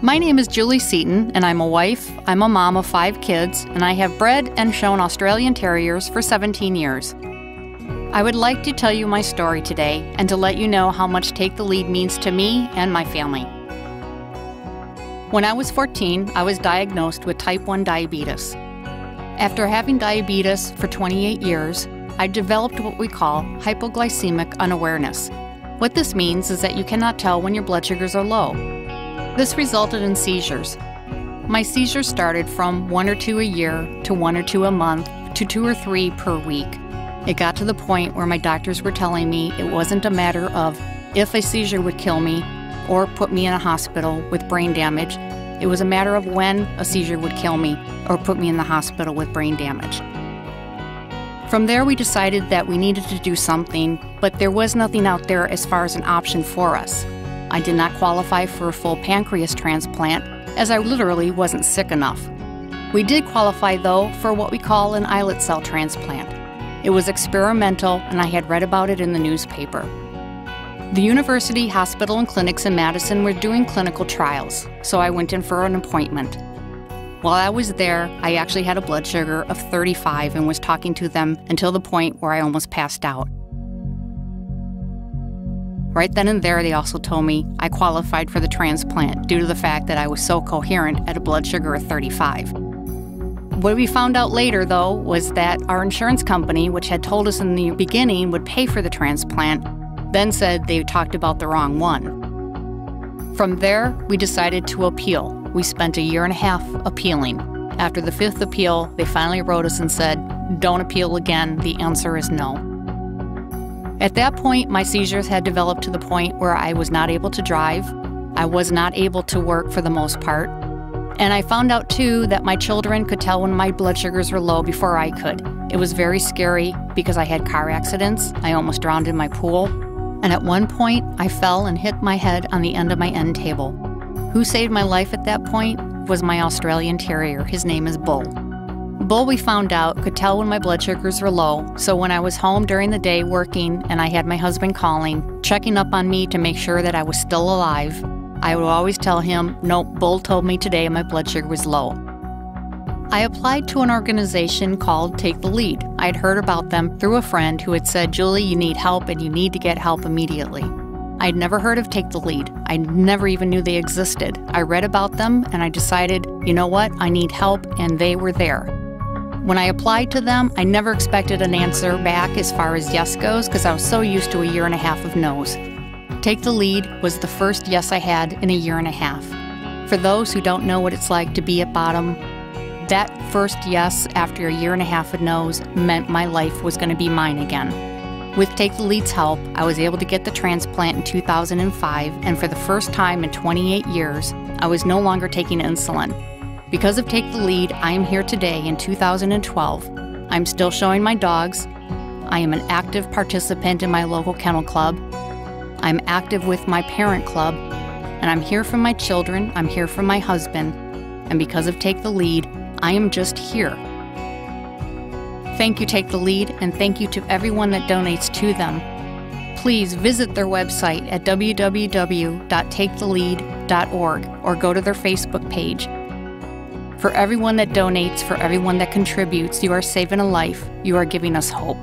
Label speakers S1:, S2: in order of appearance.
S1: My name is Julie Seaton, and I'm a wife, I'm a mom of 5 kids, and I have bred and shown Australian Terriers for 17 years. I would like to tell you my story today and to let you know how much Take the Lead means to me and my family. When I was 14, I was diagnosed with type 1 diabetes. After having diabetes for 28 years, I developed what we call hypoglycemic unawareness. What this means is that you cannot tell when your blood sugars are low. This resulted in seizures. My seizures started from 1 or 2 a year to 1 or 2 a month to 2 or 3 per week. It got to the point where my doctors were telling me it wasn't a matter of if a seizure would kill me or put me in a hospital with brain damage. It was a matter of when a seizure would kill me or put me in the hospital with brain damage. From there, we decided that we needed to do something, but there was nothing out there as far as an option for us. I did not qualify for a full pancreas transplant, as I literally wasn't sick enough. We did qualify, though, for what we call an islet cell transplant. It was experimental, and I had read about it in the newspaper. The University Hospital and Clinics in Madison were doing clinical trials, so I went in for an appointment. While I was there, I actually had a blood sugar of 35 and was talking to them until the point where I almost passed out. Right then and there, they also told me I qualified for the transplant due to the fact that I was so coherent at a blood sugar of 35. What we found out later, though, was that our insurance company, which had told us in the beginning would pay for the transplant, then said they talked about the wrong one. From there, we decided to appeal. We spent a year and a half appealing. After the 5th appeal, they finally wrote us and said, "Don't appeal again, the answer is no." At that point, my seizures had developed to the point where I was not able to drive. I was not able to work for the most part. And I found out, too, that my children could tell when my blood sugars were low before I could. It was very scary because I had car accidents. I almost drowned in my pool. And at one point, I fell and hit my head on the end of my end table. Who saved my life at that point was my Australian Terrier. His name is Bull. Bull, we found out, could tell when my blood sugars were low, so when I was home during the day working and I had my husband calling, checking up on me to make sure that I was still alive, I would always tell him, "Nope, Bull told me today my blood sugar was low." I applied to an organization called Take the Lead. I had heard about them through a friend who had said, "Julie, you need help and you need to get help immediately." I'd never heard of Take the Lead. I never even knew they existed. I read about them and I decided, you know what, I need help, and they were there. When I applied to them, I never expected an answer back as far as yes goes because I was so used to a year and a half of no's. Take the Lead was the first yes I had in a year and a half. For those who don't know what it's like to be at bottom, that first yes after a year and a half of no's meant my life was going to be mine again. With Take the Lead's help, I was able to get the transplant in 2005, and for the first time in 28 years, I was no longer taking insulin. Because of Take the Lead, I am here today in 2012. I'm still showing my dogs. I am an active participant in my local kennel club. I'm active with my parent club. And I'm here for my children, I'm here for my husband. And because of Take the Lead, I am just here. Thank you, Take the Lead, and thank you to everyone that donates to them. Please visit their website at www.takethelead.org or go to their Facebook page. For everyone that donates, for everyone that contributes, you are saving a life. You are giving us hope.